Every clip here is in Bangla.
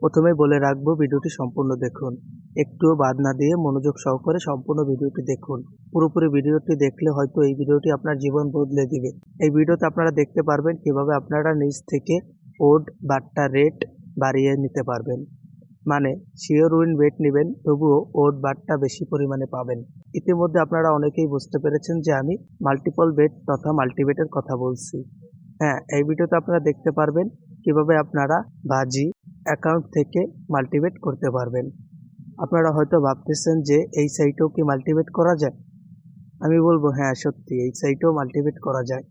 প্রথমেই বলে রাখবো ভিডিওটি সম্পূর্ণ দেখুন। একটুও বাদ না দিয়ে মনোযোগ সহকারে সম্পূর্ণ ভিডিওটি দেখুন। পুরোপুরি ভিডিওটি দেখলে হয়তো এই ভিডিওটি আপনার জীবন বদলে দিবে। এই ভিডিওতে আপনারা দেখতে পারবেন কিভাবে আপনারা নিজ থেকে ওড বাট্টা রেট বাড়িয়ে নিতে পারবেন। মানে শিওর উইন বেট নেবেন, তবুও ওড বাট্টা বেশি পরিমাণে পাবেন। ইতিমধ্যে আপনারা অনেকেই বুঝতে পেরেছেন যে আমি মাল্টিপল বেট তথা মাল্টিবেটের কথা বলছি। হ্যাঁ, এই ভিডিওতে আপনারা দেখতে পারবেন কিভাবে আপনারা বাজি অ্যাকাউন্ট থেকে মাল্টিবেট করতে পারবেন। আপনারা হয়তো ভাবতেছেন যে এই সাইটেও কি মাল্টিবেট করা যায়? আমি বলবো হ্যাঁ, সত্যি এই সাইটেও মাল্টিবেট করা যায়।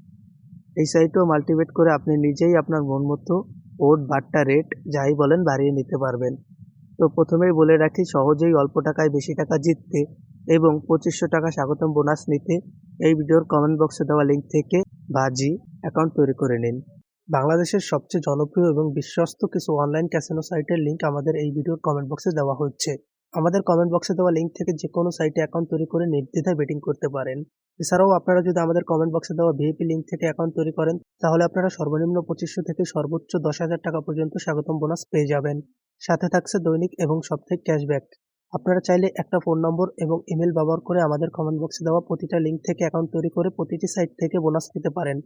এই সাইটেও মাল্টিবেট করে আপনি নিজেই আপনার মন মতো ওড বাট্টা রেট যাই বলেন বাড়িয়ে নিতে পারবেন। তো প্রথমেই বলে রাখি, সহজেই অল্প টাকায় বেশি টাকা জিততে এবং 2500 টাকা স্বাগতম বোনাস নিতে এই ভিডিওর কমেন্ট বক্সে দেওয়া লিঙ্ক থেকে বাজি অ্যাকাউন্ট তৈরি করে নিন। বাংলাদেশের সবচেয়ে জনপ্রিয় এবং বিশ্বস্ত কিছু অনলাইন ক্যাসিনো সাইটের লিঙ্ক আমাদের এই ভিডিওর কমেন্ট বক্সে দেওয়া হচ্ছে। আমাদের কমেন্ট বক্সে দেওয়া লিঙ্ক থেকে যে কোনো সাইটে অ্যাকাউন্ট তৈরি করে নির্দ্বিধায় বেটিং করতে পারেন। এছাড়াও আপনারা যদি আমাদের কমেন্ট বক্সে দেওয়া ভিআইপি লিঙ্ক থেকে অ্যাকাউন্ট তৈরি করেন, তাহলে আপনারা সর্বনিম্ন 2500 থেকে সর্বোচ্চ 10,000 টাকা পর্যন্ত স্বাগতম বোনাস পেয়ে যাবেন। সাথে থাকছে দৈনিক এবং সাপ্তাহিক ক্যাশব্যাক। আপনারা চাইলে একটা ফোন নম্বর এবং ইমেল ব্যবহার করে আমাদের কমেন্ট বক্সে দেওয়া প্রতিটা লিঙ্ক থেকে অ্যাকাউন্ট তৈরি করে প্রতিটি সাইট থেকে বোনাস নিতে পারেন।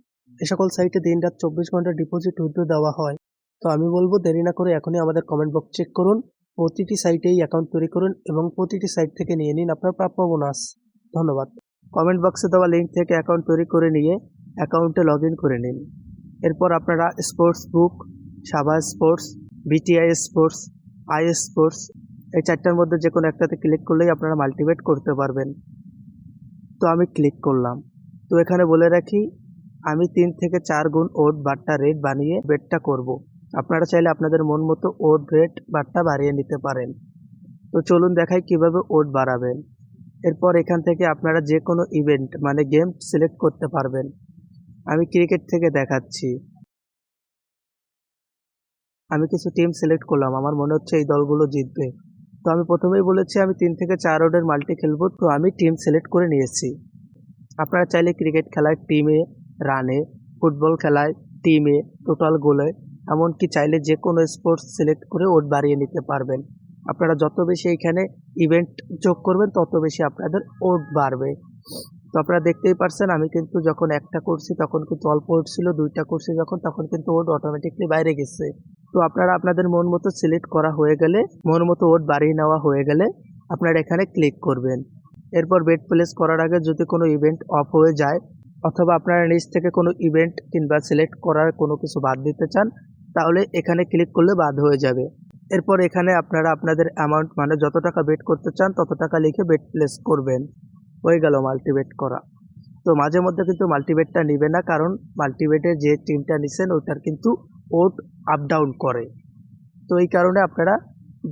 এ সকল সাইটে দিনরাত 24 ঘন্টা ডিপোজিট উইথড্র দেওয়া হয়। তো আমি বলবো দেরি না করে এখনই আমাদের কমেন্ট বক্স চেক করুন, প্রতিটি সাইটেই অ্যাকাউন্ট তৈরি করুন এবং প্রতিটি সাইট থেকে নিয়ে নিন আপনার প্রাপ্য বোনাস। ধন্যবাদ। কমেন্ট বক্সে দেওয়া লিঙ্ক থেকে অ্যাকাউন্ট তৈরি করে নিয়ে অ্যাকাউন্টে লগ ইন করে নিন। এরপর আপনারা sports book, Saba sports, BTI sports, I sports এই চারটার মধ্যে যে কোনো একটাতে ক্লিক করলেই আপনারা মাল্টিবেট করতে পারবেন। তো আমি ক্লিক করলাম। তো এখানে বলে রাখি, আমি 3 থেকে 4 গুণ ওড বাট্টা রেট বানিয়ে বেটটা করব। আপনারা চাইলে আপনাদের মন মতো ওড রেট বাট্টা বাড়িয়ে নিতে পারেন। তো চলুন দেখাই কিভাবে ওড বাড়াবেন। এরপর এখান থেকে আপনারা যে কোনো ইভেন্ট মানে গেম সিলেক্ট করতে পারবেন। আমি ক্রিকেট থেকে দেখাচ্ছি। আমি কিছু টিম সিলেক্ট করলাম, আমার মনে হচ্ছে এই দলগুলো জিতবে। তো আমি প্রথমেই বলেছি আমি 3 থেকে 4 ওডের মাল্টি খেলবো, তো আমি টিম সিলেক্ট করে নিয়েছি। আপনারা চাইলে ক্রিকেট খেলায় টিমে, রানে, ফুটবল খেলায় টিমে, টোটাল গোলে, এমনকি চাইলে যে কোনো স্পোর্টস সিলেক্ট করে ওড বাড়িয়ে নিতে পারবেন। আপনারা যত বেশি এখানে ইভেন্ট যোগ করবেন তত বেশি আপনাদের ওড বাড়বে। তো আপনারা দেখতেই পারছেন আমি কিন্তু যখন একটা করছি তখন কিন্তু অল্প ওড ছিল, 2টা করছি যখন তখন কিন্তু ওড অটোমেটিকলি বাইরে গেছে। তো আপনারা আপনাদের মন মতো সিলেক্ট করা হয়ে গেলে, মন মতো ওড বাড়িয়ে নেওয়া হয়ে গেলে আপনারা এখানে ক্লিক করবেন। এরপর বেট প্লেস করার আগে যদি কোনো ইভেন্ট অফ হয়ে যায় অথবা আপনারা নিজ থেকে কোনো ইভেন্ট কিংবা সিলেক্ট করার কোনো কিছু বাদ দিতে চান, তাহলে এখানে ক্লিক করলে বাদ হয়ে যাবে। এরপর এখানে আপনারা আপনাদের অ্যামাউন্ট মানে যত টাকা বেট করতে চান তত টাকা লিখে বেট প্লেস করবেন। হয়ে গেল মাল্টিবেট করা। তো মাঝে মধ্যে কিন্তু মাল্টিবেটটা নিবে না, কারণ মাল্টিবেটের যে টিমটা নিছেন ওইটার কিন্তু ওড আপ ডাউন করে। তো এই কারণে আপনারা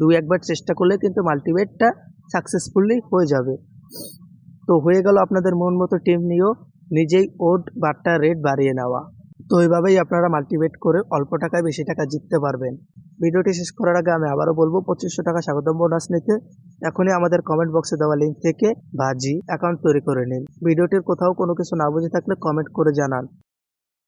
2-1 বার চেষ্টা করলে কিন্তু মাল্টিবেটটা সাকসেসফুলি হয়ে যাবে। তো হয়ে গেল আপনাদের মন মতো টিম নিয়েও নিজেই ওড বাট্টা রেট বাড়িয়ে নেওয়া। তো এইভাবেই আপনারা মাল্টিবেট করে অল্প টাকায় বেশি টাকা জিততে পারবেন। ভিডিওটি শেষ করার আগে আমি আবারও বলবো 2500 টাকা স্বাগতম বোনাস নিতে এখনই আমাদের কমেন্ট বক্সে দেওয়া লিঙ্ক থেকে বাজি অ্যাকাউন্ট তৈরি করে নিন। ভিডিওটির কোথাও কোনো কিছু না বুঝে থাকলে কমেন্ট করে জানান।